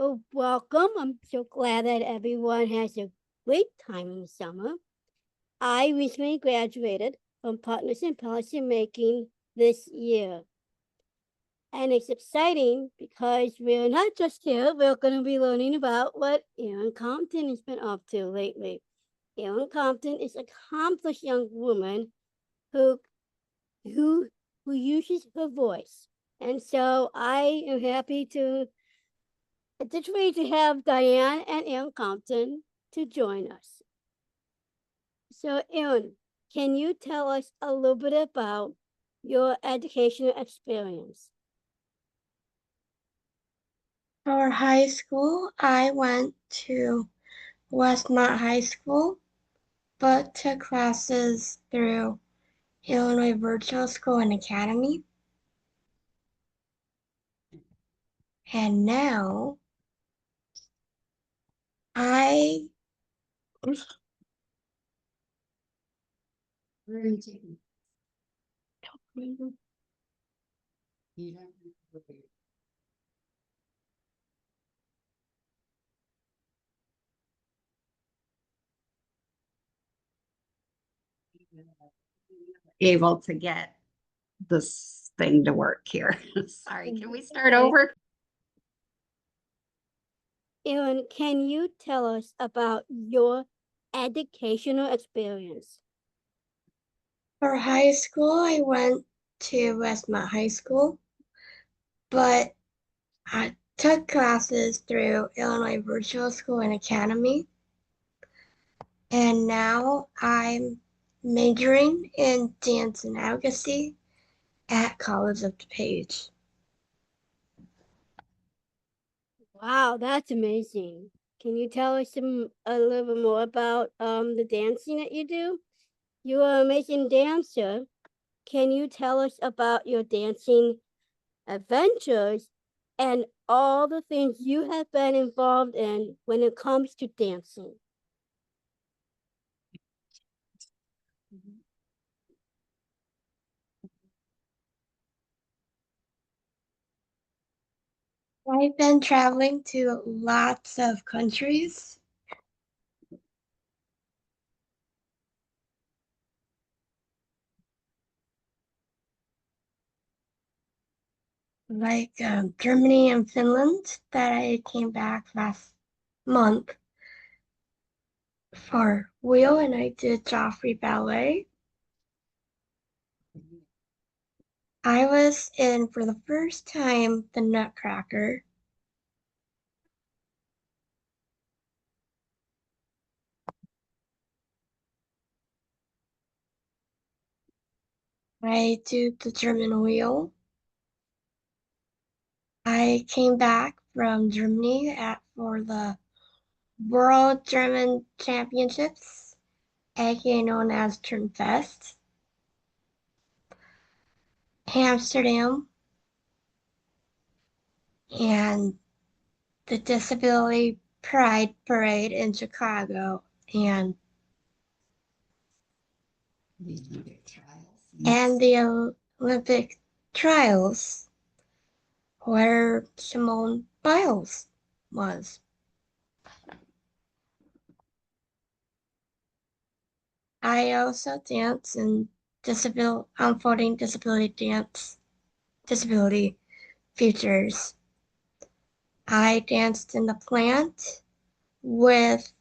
Well, welcome. I'm so glad that everyone has a great time in the summer. I recently graduated from Partners in Policy Making this year. And it's exciting because we're not just here, we're going to be learning about what Erin Compton has been up to lately. Erin Compton is an accomplished young woman who who who uses her voice. And so I am happy to have Diane and Erin Compton to join us. So Erin, can you tell us a little bit about your educational experience? For high school, I went to Westmont High School, but took classes through Illinois Virtual School and Academy. And now I able to get this thing to work here. Sorry, can we start over? Erin, can you tell us about your educational experience? For high school, I went to Westmont High School, but I took classes through Illinois Virtual School and Academy. And now I'm majoring in dance and advocacy at College of DuPage. Wow, that's amazing. Can you tell us a little bit more about the dancing that you do? You're an amazing dancer. Can you tell us about your dancing adventures and all the things you have been involved in when it comes to dancing? I've been traveling to lots of countries. Like Germany and Finland, that I came back last month for Wheel, and I did Joffrey Ballet. I was in, for the first time, the Nutcracker. I did the German Wheel. I came back from Germany for the World German Championships, aka known as Turnfest, Amsterdam, and the Disability Pride Parade in Chicago, and the Olympic trials where Simone Biles was. I also dance in unfolding disability futures. I danced in the plant with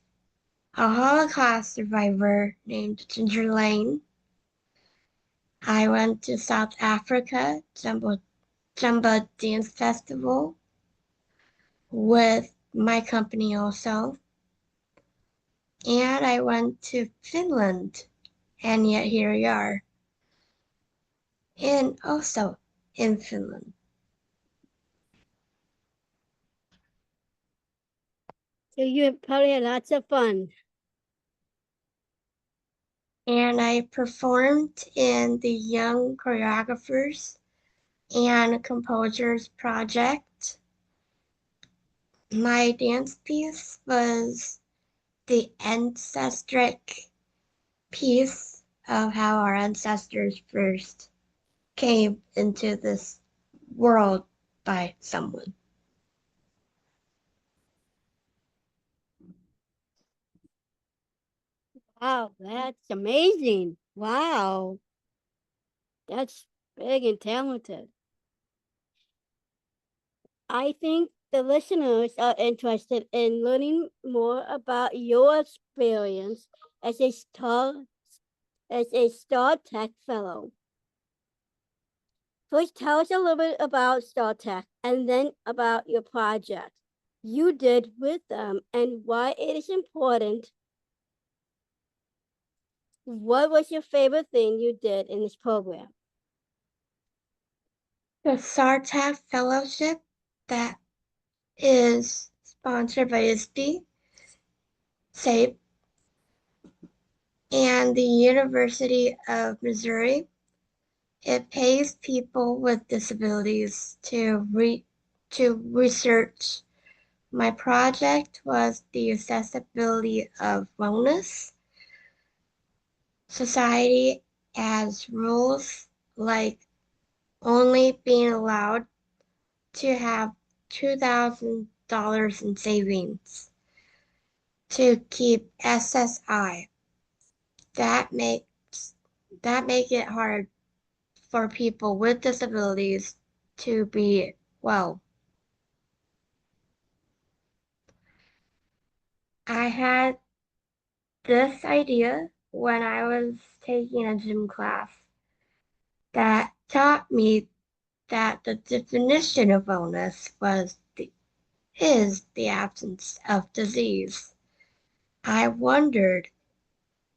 a Holocaust survivor named Ginger Lane. I went to South Africa, Jumba Dance Festival with my company also. And I went to Finland, and yet here we are. And also in Finland. So you probably had lots of fun. And I performed in the Young Choreographers and Composers Project. My dance piece was the ancestric piece of how our ancestors first came into this world by someone. Wow, that's amazing. Wow, that's big and talented. I think the listeners are interested in learning more about your experience as a Star Tech Fellow. First, tell us a little bit about Star Tech and then about your project you did with them and why it is important. What was your favorite thing you did in this program? The SARTAF Fellowship that is sponsored by ISB, SAPE, and the University of Missouri. It pays people with disabilities to research. My project was the accessibility of wellness. Society has rules like only being allowed to have $2,000 in savings to keep SSI. That makes that make it hard for people with disabilities to be well. I had this idea when I was taking a gym class that taught me that the definition of wellness is the absence of disease. I wondered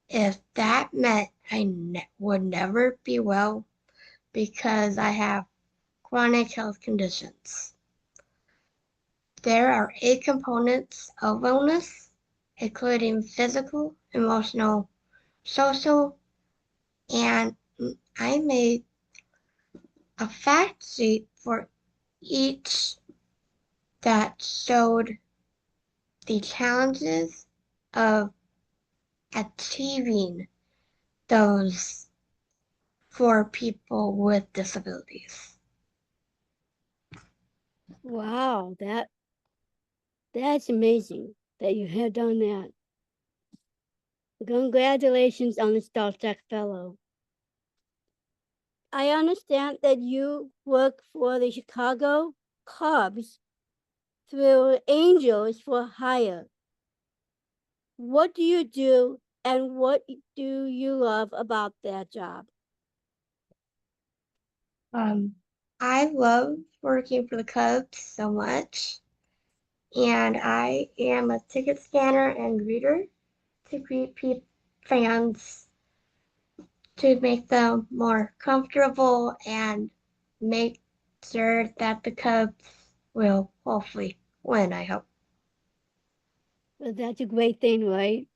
if that meant I would never be well because I have chronic health conditions. There are 8 components of wellness, including physical, emotional, social, and I made a fact sheet for each that showed the challenges of achieving those for people with disabilities. Wow, that's amazing that you have done that. Congratulations on the Star Trek Fellow. I understand that you work for the Chicago Cubs through Angels for Hire. What do you do and what do you love about that job? I love working for the Cubs so much, and I am a ticket scanner and greeter to greet fans to make them more comfortable and make sure that the Cubs will hopefully win, I hope. Well, that's a great thing, right?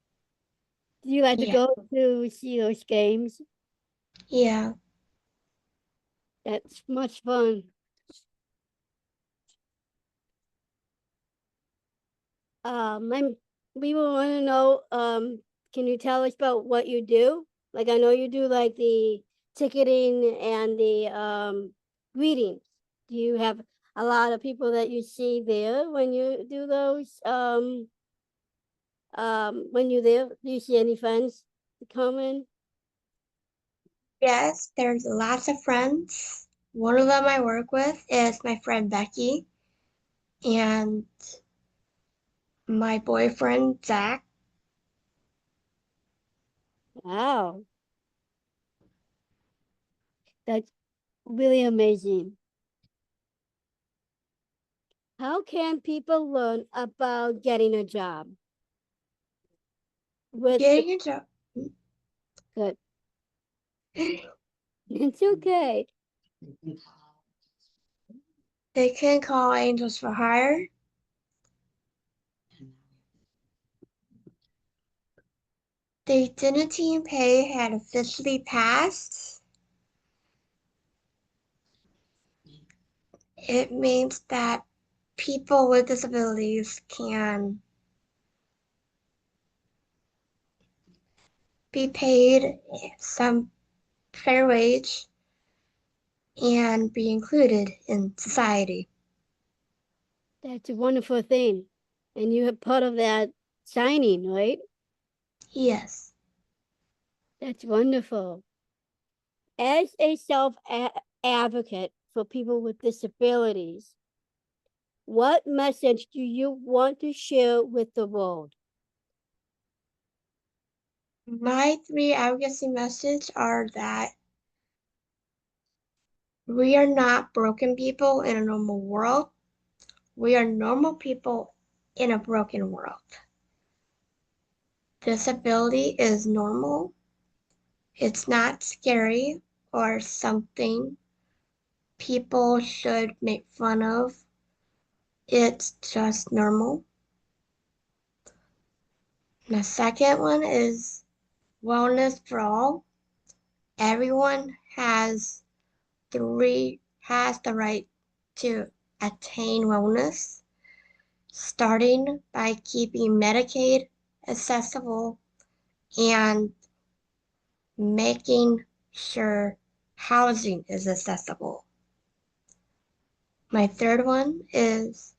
Do you like to Yeah. go to see those games? Yeah. That's much fun. I'm, we want to know, can you tell us about what you do? Like, I know you do like the ticketing and the greetings. Do you have a lot of people that you see there when you do those? When you're there, do you see any friends come in? Yes, there's lots of friends. One of them I work with is my friend Becky and my boyfriend Zach. Wow, that's really amazing. How can people learn about getting a job with the Getting a job. good? It's okay. They can call Angels for Hire. The dignity and pay had officially passed. It means that people with disabilities can be paid some fair wage and be included in society. That's a wonderful thing. And you are part of that signing, right? Yes. That's wonderful. As a advocate for people with disabilities, what message do you want to share with the world? My 3 advocacy messages are that we are not broken people in a normal world. We are normal people in a broken world. Disability is normal. It's not scary or something people should make fun of. It's just normal. The second one is wellness for all. Everyone has the right to attain wellness, starting by keeping Medicaid accessible and making sure housing is accessible. My third one is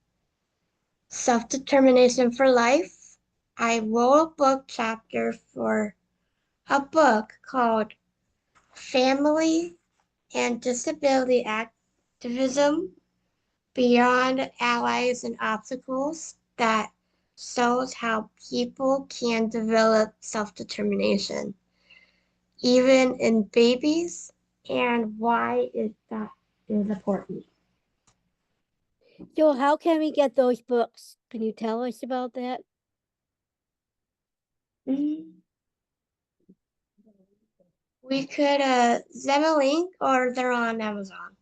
self-determination for life. I wrote a book chapter for a book called Family and Disability Activism Beyond Allies and Obstacles that shows how people can develop self-determination, even in babies, and why that is important. So how can we get those books? Can you tell us about that? We could send a link or they're on Amazon.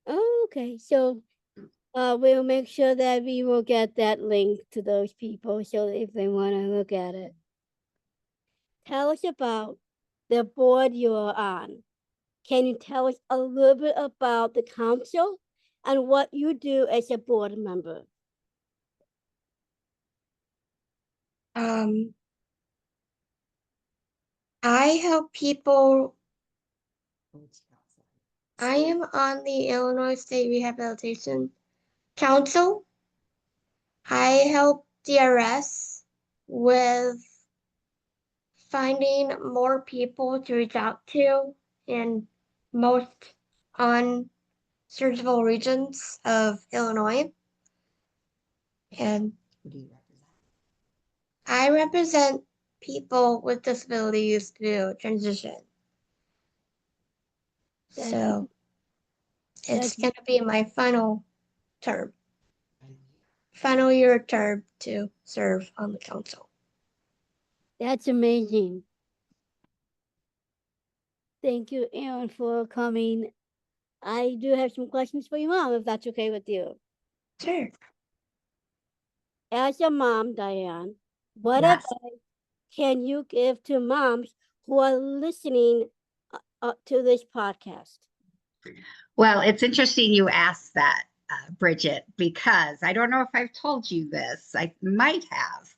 Oh, okay. So we'll make sure that we will get that link to those people so if they want to look at it. Tell us about the board you're on. Can you tell us a little bit about the council and what you do as a board member? I help people. I am on the Illinois State Rehabilitation Council. I help DRS with finding more people to reach out to in most unsearchable regions of Illinois. And I represent people with disabilities through transition. So it's going to be my final year term to serve on the council. That's amazing. Thank you, Erin, for coming. I do have some questions for your mom, if that's okay with you. Sure. As a mom, Diane, what Yes. advice can you give to moms who are listening to this podcast? Well, it's interesting you asked that, Bridget, because I don't know if I've told you this. I might have.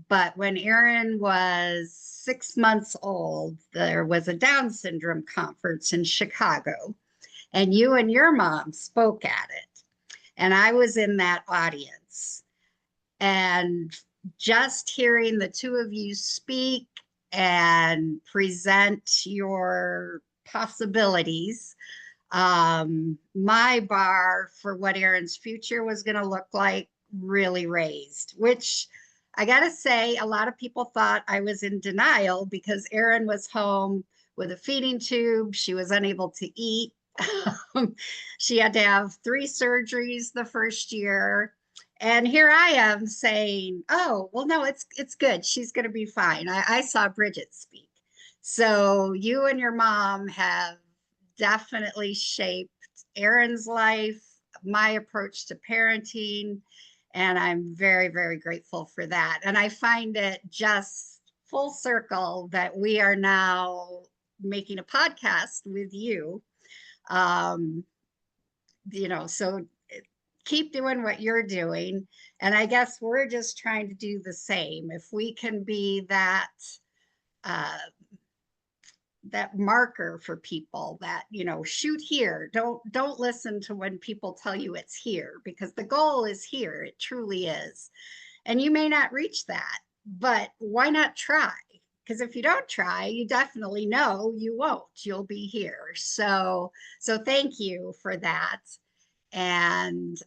But when Erin was 6 months old, there was a Down syndrome conference in Chicago, and you and your mom spoke at it. And I was in that audience. And just hearing the two of you speak and present your possibilities, my bar for what Erin's future was going to look like really raised, which I got to say, a lot of people thought I was in denial because Erin was home with a feeding tube. She was unable to eat. She had to have 3 surgeries the first year. And here I am saying, oh, well, no, it's good. She's going to be fine. I saw Bridget speak. So you and your mom have definitely shaped Erin's life, my approach to parenting, and I'm very, very grateful for that. And I find it just full circle that we are now making a podcast with you. So keep doing what you're doing. And I guess we're just trying to do the same. If we can be that marker for people that, shoot here, don't listen to when people tell you it's here, because the goal is here. It truly is. And you may not reach that, but why not try? because if you don't try, you definitely know you won't. You'll be here. So thank you for that. And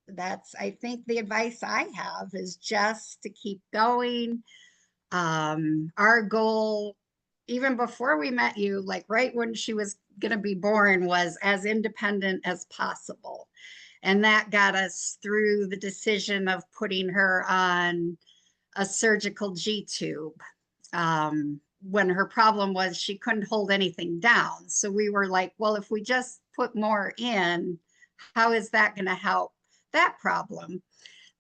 that's, I think, the advice I have is just to keep going. Our goal, even before we met you, like right when she was going to be born, was as independent as possible. And that got us through the decision of putting her on a surgical G tube. When her problem was she couldn't hold anything down. So we were like, well, if we just put more in, how is that going to help that problem?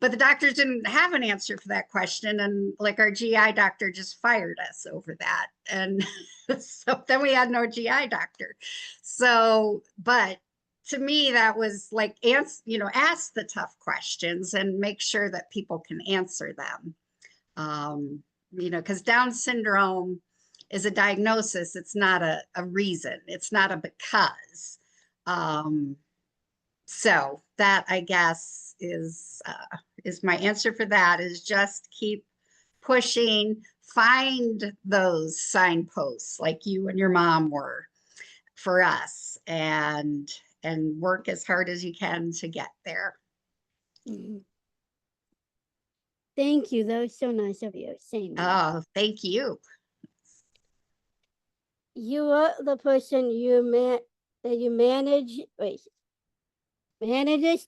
But the doctors didn't have an answer for that question. And like our GI doctor just fired us over that. And so then we had no GI doctor. So, but to me, that was like, ask the tough questions and make sure that people can answer them. Because Down syndrome is a diagnosis. It's not a reason. It's not a because. So that, I guess, is my answer for that, is just keep pushing, find those signposts like you and your mom were for us, and work as hard as you can to get there. Mhm. Thank you. That was so nice of you saying that. Oh, thank you. You are the person that you manages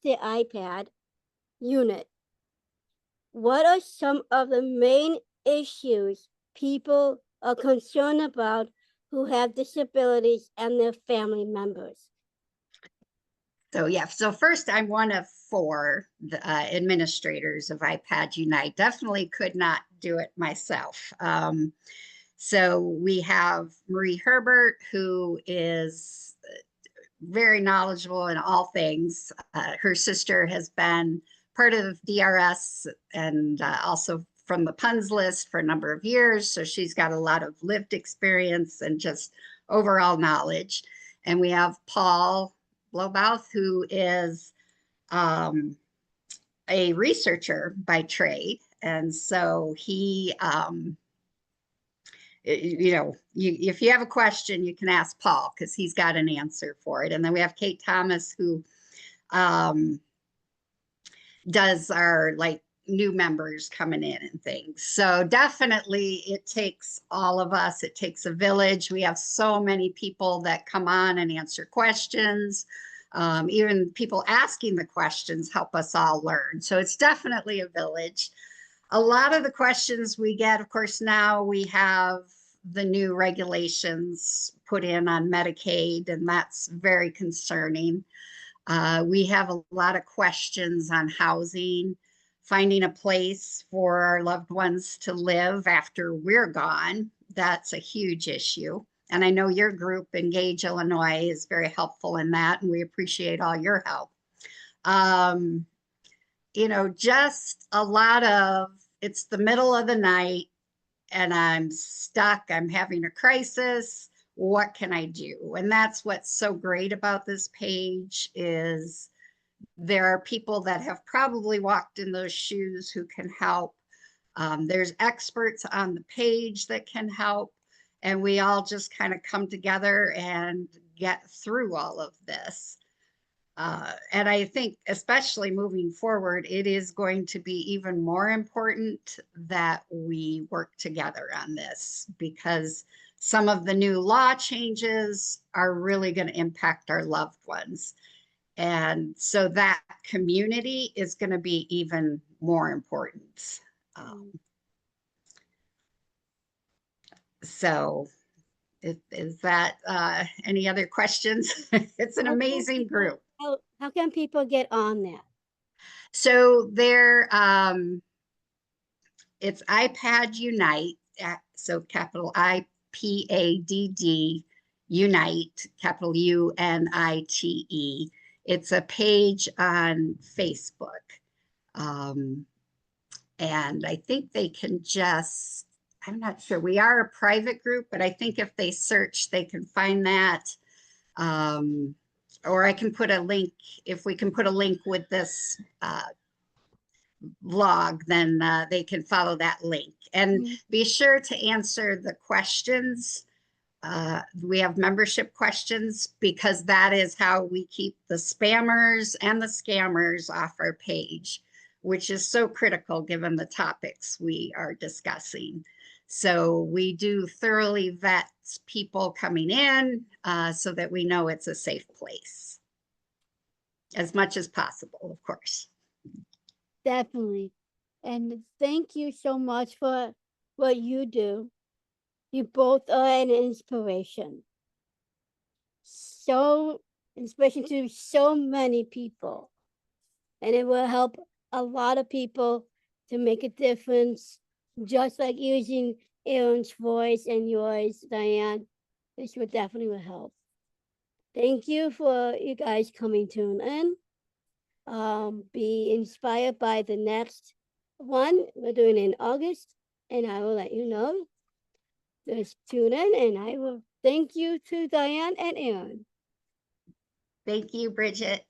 the iPad unit. What are some of the main issues people are concerned about who have disabilities and their family members? So yeah, so first, I'm one of 4 administrators of iPad Unite. Definitely could not do it myself. So we have Marie Herbert, who is very knowledgeable in all things. Her sister has been part of DRS and also from the PUNS list for a number of years. So she's got a lot of lived experience and just overall knowledge. And we have Paul Blobouth, who is a researcher by trade. And so he, if you have a question, you can ask Paul because he's got an answer for it. And then we have Kate Thomas, who does our like new members coming in and things. So definitely it takes all of us. It takes a village. We have so many people that come on and answer questions. Even people asking the questions help us all learn. So it's definitely a village. A lot of the questions we get, of course, now we have the new regulations put in on Medicaid, and that's very concerning. We have a lot of questions on housing, finding a place for our loved ones to live after we're gone. That's a huge issue. And I know your group, Engage Illinois, is very helpful in that, and we appreciate all your help. Just a lot of, it's the middle of the night and I'm stuck, I'm having a crisis. What can I do? And that's what's so great about this page is there are people that have probably walked in those shoes who can help. There's experts on the page that can help. And we all just kind of come together and get through all of this. And I think, especially moving forward, it is going to be even more important that we work together on this, because some of the new law changes are really going to impact our loved ones. And so that community is going to be even more important. So is that any other questions? It's an amazing group. How can people get on that? So there, it's iPad Unite, so capital IPADD Unite, capital UNITE. It's a page on Facebook. And I think they can just, I'm not sure, we are a private group, but I think if they search, they can find that. Or I can put a link, if we can put a link with this vlog, then they can follow that link. And Mhm. be sure to answer the questions. We have membership questions because that is how we keep the spammers and the scammers off our page, which is so critical given the topics we are discussing. So we do thoroughly vet people coming in so that we know it's a safe place as much as possible, of course. Definitely. And thank you so much for what you do. You both are an inspiration. So inspiration to so many people. And it will help a lot of people to make a difference, just like using Erin's voice and yours, Diane. This would definitely help. Thank you for you guys coming tune in. Be inspired by the next one we're doing in August, and I will let you know. Just tune in, and I will thank you to Diane and Erin. Thank you, Bridget.